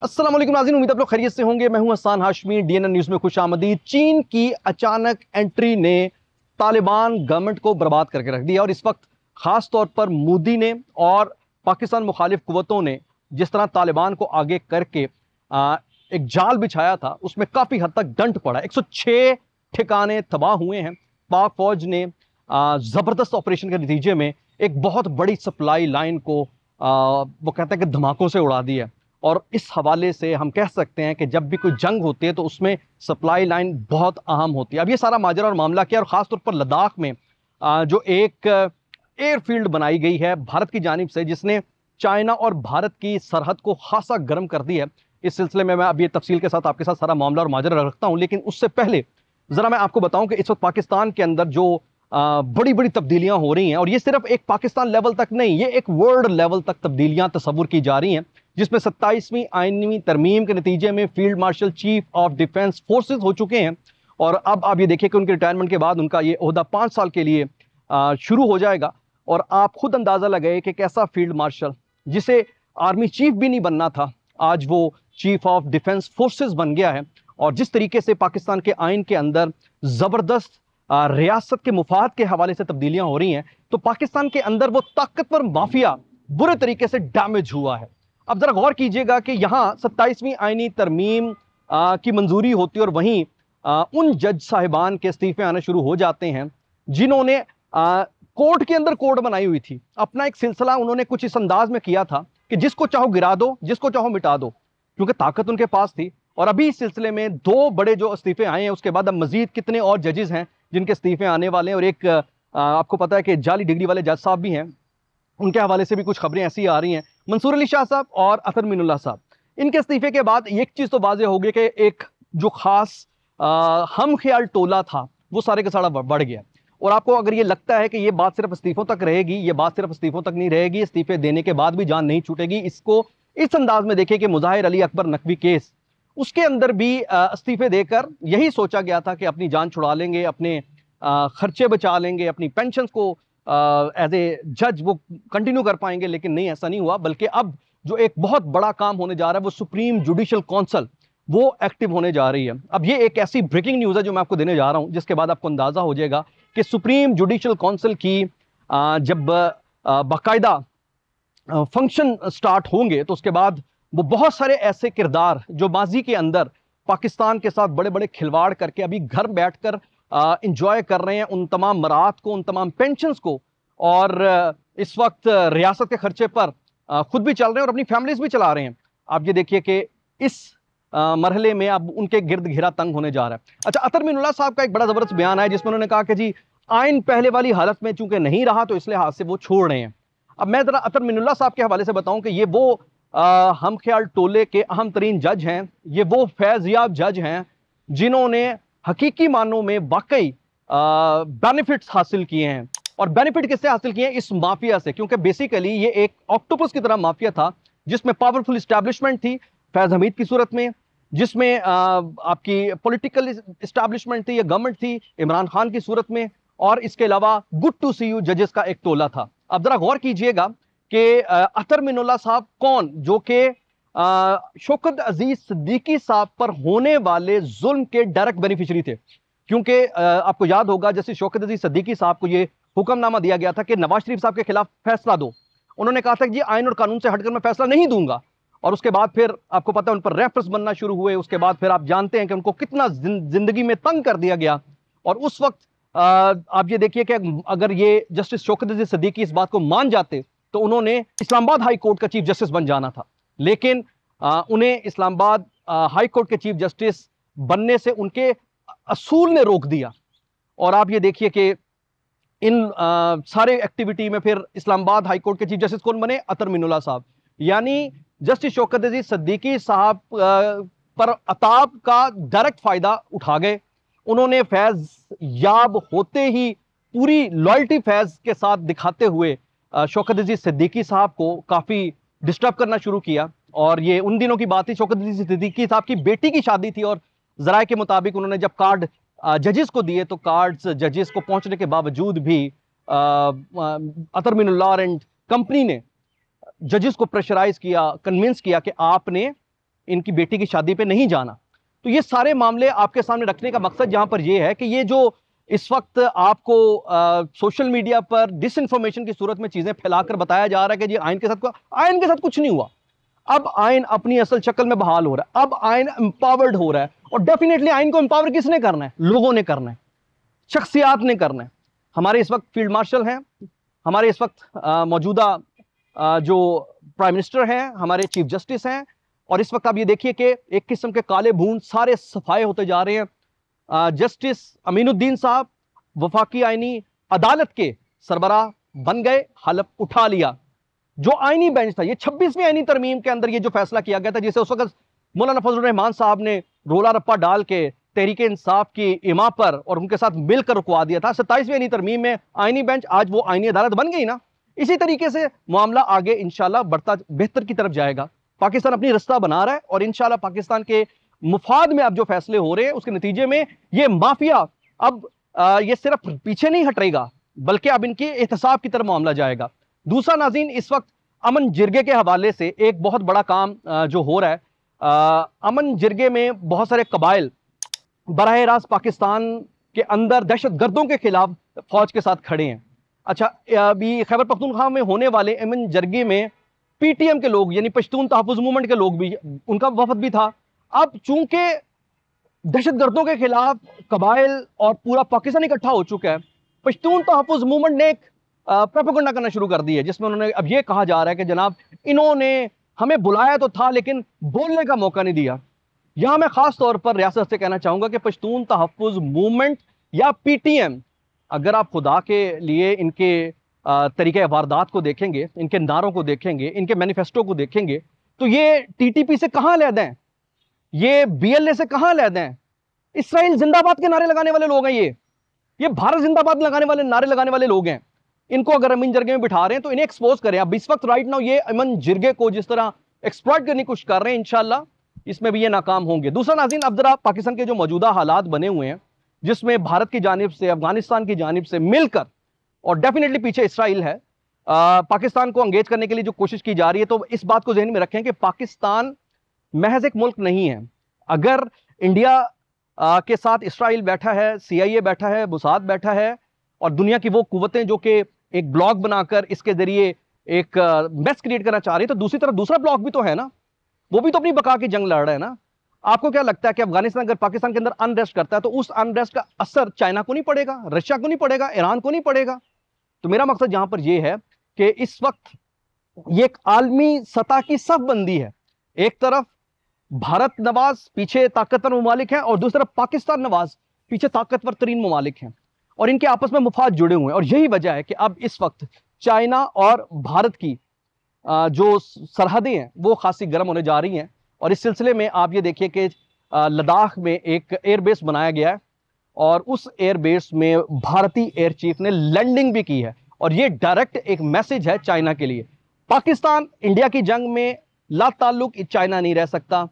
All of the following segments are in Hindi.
अस्सलाम वालेकुम नाज़रीन, उम्मीद आप लोग खैरियत से होंगे। मैं हूं हसन हाशमी, डीएनएन न्यूज़ में खुश आमदीद। चीन की अचानक एंट्री ने तालिबान गवर्नमेंट को बर्बाद करके रख दिया और इस वक्त ख़ास तौर पर मोदी ने और पाकिस्तान मुखालिफ कुव्वतों ने जिस तरह तालिबान को आगे करके एक जाल बिछाया था, उसमें काफ़ी हद तक डंट पड़ा। 106 ठिकाने तबाह हुए हैं। पाक फौज ने ज़बरदस्त ऑपरेशन के नतीजे में एक बहुत बड़ी सप्लाई लाइन को वो कहते हैं कि धमाकों से उड़ा दिया। और इस हवाले से हम कह सकते हैं कि जब भी कोई जंग होती है तो उसमें सप्लाई लाइन बहुत अहम होती है। अब ये सारा माजरा और मामला क्या, और ख़ास तौर पर लद्दाख में जो एक एयरफील्ड बनाई गई है भारत की जानिब से, जिसने चाइना और भारत की सरहद को खासा गर्म कर दिया है। इस सिलसिले में मैं अब ये तफसील के साथ आपके साथ सारा मामला और माजरा रखता हूँ, लेकिन उससे पहले ज़रा मैं आपको बताऊं कि इस वक्त पाकिस्तान के अंदर जो बड़ी बड़ी तब्दीलियां हो रही हैं, और ये सिर्फ एक पाकिस्तान लेवल तक नहीं, ये एक वर्ल्ड लेवल तक तब्दीलियां तस्वुर की जा रही हैं, जिसमें 27वीं आईनी तरमीम के नतीजे में field marshal chief of defence forces हो चुके हैं। और अब आप ये देखिए कि उनके रिटायरमेंट के बाद उनका ये ओहदा 5 साल के लिए शुरू हो जाएगा। और आप खुद अंदाज़ा लगाए कि कैसा फील्ड मार्शल, जिसे आर्मी चीफ भी नहीं बनना था, आज वो चीफ ऑफ डिफेंस फोर्सेस बन गया है। और जिस तरीके से पाकिस्तान के आइन के अंदर ज़बरदस्त रियासत के मुफाद के हवाले से तब्दीलियां हो रही हैं, तो पाकिस्तान के अंदर वो ताकतवर माफिया बुरे तरीके से डैमेज हुआ है। अब जरा गौर कीजिएगा कि यहाँ 27वीं आईनी तरमीम की मंजूरी होती है और वहीं उन जज साहिबान के इस्तीफे आने शुरू हो जाते हैं जिन्होंने कोर्ट के अंदर कोर्ट बनाई हुई थी। अपना एक सिलसिला उन्होंने कुछ इस अंदाज में किया था कि जिसको चाहो गिरा दो, जिसको चाहो मिटा दो, क्योंकि ताकत उनके पास थी। और अभी इस सिलसिले में 2 बड़े जो इस्तीफे आए हैं, उसके बाद अब मजीद कितने और जजेस हैं जिनके इस्तीफे आने वाले हैं। और एक आपको पता है कि जाली डिग्री वाले जज साहब भी हैं, उनके हवाले से भी कुछ खबरें ऐसी आ रही हैं। मंसूर अली शाह साहब और अतर मीनुल्लाह साहब, इनके इस्तीफे के बाद एक चीज़ तो वाज़ेह हो गई कि एक जो खास हम ख्याल टोला था वो सारे का सारा बढ़ गया। और आपको अगर ये लगता है कि ये बात सिर्फ इस्तीफों तक रहेगी, ये बात सिर्फ इस्तीफों तक नहीं रहेगी, इस्तीफे देने के बाद भी जान नहीं छूटेगी, इसको इस अंदाज में देखिए कि मुजाहिर अली अकबर नकवी केस, उसके अंदर भी इस्तीफे देकर यही सोचा गया था कि अपनी जान छुड़ा लेंगे, अपने खर्चे बचा लेंगे, अपनी पेंशन को एज ए जज वो कंटिन्यू कर पाएंगे। लेकिन नहीं, ऐसा नहीं हुआ, बल्कि अब जो एक बहुत बड़ा काम होने जा रहा है वो सुप्रीम जुडिशल काउंसिल वो एक्टिव होने जा रही है। अब ये एक ऐसी ब्रेकिंग न्यूज़ है जो मैं आपको देने जा रहा हूं, जिसके बाद आपको अंदाजा हो जाएगा कि सुप्रीम जुडिशल काउंसिल की जब बाकायदा फंक्शन स्टार्ट होंगे तो उसके बाद वो बहुत सारे ऐसे किरदार जो माजी के अंदर पाकिस्तान के साथ बड़े बड़े खिलवाड़ करके अभी घर बैठकर इंजॉय कर रहे हैं उन तमाम मराहत को, उन तमाम पेंशन्स को, और इस वक्त रियासत के खर्चे पर खुद भी चल रहे हैं और अपनी फैमिलीज भी चला रहे हैं। आप ये देखिए कि इस मरहले में अब उनके गिर्द घेरा तंग होने जा रहा है। अच्छा, अतर मीनुल्लाह साहब का एक बड़ा जबरदस्त बयान है जिसमें उन्होंने कहा कि जी आइन पहले वाली हालत में चूंकि नहीं रहा तो इस लिहाज से वो छोड़ रहे हैं। अब मैं जरा अतर मीनुल्लाह साहब के हवाले से बताऊं कि ये वो हम ख्याल टोले के अहम तरीन जज हैं, ये वो फैज़याब जज हैं जिन्होंने हकीकी मानों में वाकई बेनिफिट्स हासिल किए हैं। और बेनिफिट किससे हासिल किए हैं? इस माफिया से, क्योंकि बेसिकली ये एक ऑक्टोपस की तरह माफिया था जिसमें पावरफुल इस्टेब्लिशमेंट थी फैज हमीद की सूरत में, जिसमें आपकी पॉलिटिकल इस्टेब्लिशमेंट थी या गवर्नमेंट थी इमरान खान की सूरत में, और इसके अलावा गुड टू सी यू जजेस का एक टोला था। अब जरा गौर कीजिएगा कि अतर मीनुल्लाह साहब कौन, जो कि शौकत अजीज सिद्दीकी साहब पर होने वाले जुल्म के डायरेक्ट बेनिफिशियरी थे। क्योंकि आपको याद होगा जैसे शौकत अजीज सिद्दीकी साहब को ये हुक्मनामा दिया गया था कि नवाज शरीफ साहब के खिलाफ फैसला दो, उन्होंने कहा था कि ये आइन और कानून से हटकर मैं फैसला नहीं दूंगा। और उसके बाद फिर आपको पता है उन पर रेफरेंस बनना शुरू हुए। उसके बाद फिर आप जानते हैं कि उनको कितना जिंदगी में तंग कर दिया गया। और उस वक्त आप ये देखिए कि अगर ये जस्टिस शौकत अजीज सिद्दीकी इस बात को मान जाते तो उन्होंने इस्लामाबाद हाई कोर्ट का चीफ जस्टिस बन जाना था। लेकिन उन्हें इस्लामाबाद हाई कोर्ट के चीफ जस्टिस बनने से उनके असूल ने रोक दिया। और आप ये देखिए कि इन सारे एक्टिविटी में फिर इस्लामाबाद हाई कोर्ट के चीफ जस्टिस कौन बने? अतर मीनुल्लाह साहब। यानी जस्टिस शौकत अजीज सिद्दीकी साहब पर अताब का डायरेक्ट फायदा उठा गए। उन्होंने फैज याब होते ही पूरी लॉयल्टी फैज के साथ दिखाते हुए शौकत अजीज सिद्दीकी साहब को काफ़ी डिस्टर्ब करना शुरू किया। और ये उन दिनों की बात थी, शौकत अजीज सिद्दीकी साहब की बेटी की शादी थी, और ज़राए के मुताबिक उन्होंने जब कार्ड जजेस को दिए तो कार्ड्स जजेस को पहुंचने के बावजूद भी अतर मीनुल्लाह एंड कंपनी ने जजेस को प्रेशराइज किया, कन्विंस किया कि आपने इनकी बेटी की शादी पे नहीं जाना। तो ये सारे मामले आपके सामने रखने का मकसद यहां पर ये है कि ये जो इस वक्त आपको सोशल मीडिया पर डिसइंफॉर्मेशन की सूरत में चीजें फैलाकर बताया जा रहा है कि जी आयन के साथ कुछ नहीं हुआ। अब आयन अपनी असल शक्ल में बहाल हो रहा है, अब आयन एम्पावर्ड हो रहा है, और डेफिनेटली आयन को एम्पावर किसने करना है? लोगों ने करना है, शख्सियात ने करना है। हमारे इस वक्त फील्ड मार्शल हैं, हमारे इस वक्त मौजूदा जो प्राइम मिनिस्टर हैं, हमारे चीफ जस्टिस हैं, और इस वक्त आप ये देखिए कि एक किस्म के काले भून सारे सफाए होते जा रहे हैं। जस्टिस अमीनुद्दीन साहब वफाकी आईनी अदालत के सरबराह बन गए, हलफ उठा लिया। जो आईनी बेंच था, ये 26वीं आईनी तरमीम के अंदर ये जो फैसला किया गया था, जिसे उस वक्त मौलाना फजल रहमान साहब ने रोला रप्पा डाल के तहरीक इंसाफ की इमा पर और उनके साथ मिलकर रुकवा दिया था, 27वीं आईनी तरमीम में आईनी बेंच आज वो आईनी अदालत बन गई ना। इसी तरीके से मामला आगे इंशाल्लाह बढ़ता बेहतर की तरफ जाएगा। पाकिस्तान अपनी रास्ता बना रहा है और इंशाल्लाह पाकिस्तान के मुफाद में अब जो फैसले हो रहे हैं उसके नतीजे में ये माफिया अब ये सिर्फ पीछे नहीं हटेगा, बल्कि अब इनके एहतसाब की तरफ मामला जाएगा। दूसरा नाज़रीन, इस वक्त अमन जिरगे के हवाले से एक बहुत बड़ा काम जो हो रहा है। अमन जिरगे में बहुत सारे कबाइल बराह रास्त पाकिस्तान के अंदर दहशत गर्दों के खिलाफ फौज के साथ खड़े हैं। अच्छा, अभी खैबर पख्तूनख्वा में होने वाले अमन जिरगे में पीटीएम के लोग यानी पश्तून तहफ़्फ़ुज़ मूवमेंट के लोग भी, उनका वफद भी था। अब चूंकि दहशत गर्दों के खिलाफ कबाइल और पूरा पाकिस्तान इकट्ठा हो चुका है, पश्तून तहफ़्फ़ुज़ मूवमेंट ने एक प्रोपेगेंडा करना शुरू कर दी है, जिसमें उन्होंने अब ये कहा जा रहा है कि जनाब इन्होंने हमें बुलाया तो था लेकिन बोलने का मौका नहीं दिया। यहां मैं खास तौर पर रियासत से कहना चाहूंगा कि पश्तून तहफ़्फ़ुज़ मूवमेंट या पीटीएम, अगर आप खुदा के लिए इनके तरीके वारदात को देखेंगे, इनके नारों को देखेंगे, इनके मैनिफेस्टो को देखेंगे, तो ये टीटीपी से कहां लैद हैं, ये बीएलए से कहां लैद हैं। इसराइल जिंदाबाद के नारे लगाने वाले लोग हैं, ये भारत जिंदाबाद लगाने वाले नारे लगाने वाले लोग हैं। इनको अगर अमन जिरगे में बिठा रहे हैं तो इन्हें एक्सपोज करें। अब इस वक्त राइट नाउ ये अमन जिरगे को जिस तरह एक्सप्लॉइट करने की कोशिश कर रहे हैं, इंशाल्लाह इसमें भी ये नाकाम होंगे। दूसरा नाज़रीन, अब जरा पाकिस्तान के जो मौजूदा हालात बने हुए हैं, जिसमें भारत की जानिब से, अफगानिस्तान की जानिब से मिलकर, और डेफिनेटली पीछे इसराइल है, पाकिस्तान को अंगेज करने के लिए जो कोशिश की जा रही है, तो इस बात को जहन में रखें कि पाकिस्तान महज एक मुल्क नहीं है। अगर इंडिया के साथ इसराइल बैठा है, CIA बैठा है, बुसाद बैठा है, और दुनिया की वो कुव्वतें जो कि एक ब्लॉक बनाकर इसके जरिए एक मैस क्रिएट करना चाह रही है, तो दूसरी तरफ दूसरा ब्लॉक भी तो है ना, वो भी तो अपनी बका की जंग लड़ रहा है ना। आपको क्या लगता है कि अफगानिस्तान अगर पाकिस्तान के अंदर अनरेस्ट करता है तो उस अनरेस्ट का असर चाइना को नहीं पड़ेगा, रशिया को नहीं पड़ेगा, ईरान को नहीं पड़ेगा? तो मेरा मकसद यहां पर यह है कि इस वक्त ये एक आलमी सतह की सफबंदी है। एक तरफ भारत नवाज पीछे ताकतवर ममालिक हैं और दूसरी तरफ पाकिस्तान नवाज पीछे ताकतवर तरीन ममालिक हैं, और इनके आपस में मुफाद जुड़े हुए हैं। और यही वजह है कि अब इस वक्त चाइना और भारत की जो सरहदें हैं वो खासी गर्म होने जा रही हैं। और इस सिलसिले में आप ये देखिए कि लद्दाख में एक एयरबेस बनाया गया है, और उस एयरबेस में भारतीय एयर चीफ ने लैंडिंग भी की है। और ये डायरेक्ट एक मैसेज है चाइना के लिए। पाकिस्तान इंडिया की जंग में ला ताल्लुक चाइना नहीं रह सकता।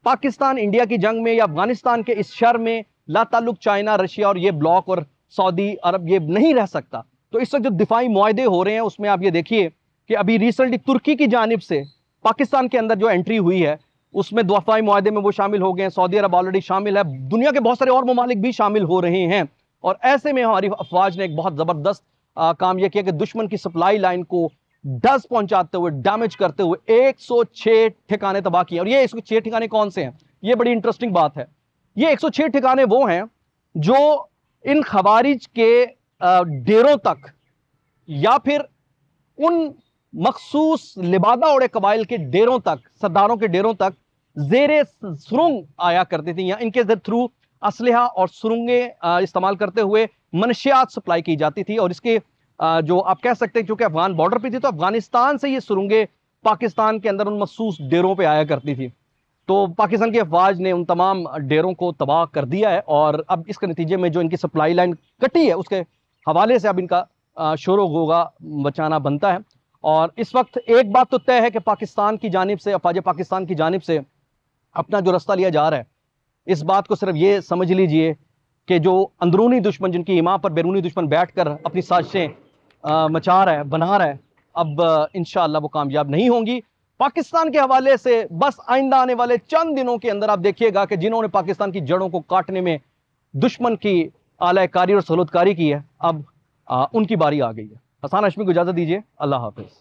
पाकिस्तान इंडिया की जंग में या अफगानिस्तान के इस शर में ला ताल्लुक चाइना, रशिया और ये ब्लॉक और सऊदी अरब ये नहीं रह सकता। तो इस वक्त जो दिफाई मुआहदे हो रहे हैं उसमें आप ये देखिए कि अभी रिसेंटली तुर्की की जानिब से पाकिस्तान के अंदर जो एंट्री हुई है उसमें दिफाई मुआहदे में वो शामिल हो गए हैं, सऊदी अरब ऑलरेडी शामिल है, दुनिया के बहुत सारे और ममालिक भी शामिल हो रहे हैं। और ऐसे में हमारी अफवाज ने एक बहुत ज़बरदस्त काम यह किया कि दुश्मन की सप्लाई लाइन को डस पहुंचाते हुए, डैमेज करते हुए 106 ठिकाने तबाह किए। और ये 106 ठिकाने कौन से हैं? ये बड़ी इंटरेस्टिंग बात है। ये 106 ठिकाने वो हैं जो इन खवारिज के डेरों तक या फिर उन मखसूस लिबादा ओढ़े कबाइल के डेरों तक, सरदारों के डेरों तक जेरे सुरंग आया करती थी, या इनके थ्रू असलहा और सुरंगे इस्तेमाल करते हुए मनशियात सप्लाई की जाती थी। और इसके जो आप कह सकते हैं क्योंकि अफगान बॉर्डर पे थी तो अफगानिस्तान से ये सुरंगे पाकिस्तान के अंदर उन मखसूस डेरों पे आया करती थी। तो पाकिस्तान की अफवाज ने उन तमाम डेरों को तबाह कर दिया है, और अब इसके नतीजे में जो इनकी सप्लाई लाइन कटी है उसके हवाले से अब इनका शोर गोगा बचाना बनता है। और इस वक्त एक बात तो तय है कि पाकिस्तान की जानिब से, अफवाज पाकिस्तान की जानिब से अपना जो रास्ता लिया जा रहा है, इस बात को सिर्फ ये समझ लीजिए कि जो अंदरूनी दुश्मन, जिनकी ईमा पर बैरूनी दुश्मन बैठ कर अपनी साजिशें मचा रहा है, बना रहा है, अब इंशाअल्लाह वो कामयाब नहीं होंगी। पाकिस्तान के हवाले से बस आइंदा आने वाले चंद दिनों के अंदर आप देखिएगा कि जिन्होंने पाकिस्तान की जड़ों को काटने में दुश्मन की आलाकारी और सहूलतकारी की है, अब उनकी बारी आ गई है। हसन हाशमी को इजाजत दीजिए। अल्लाह हाफिज।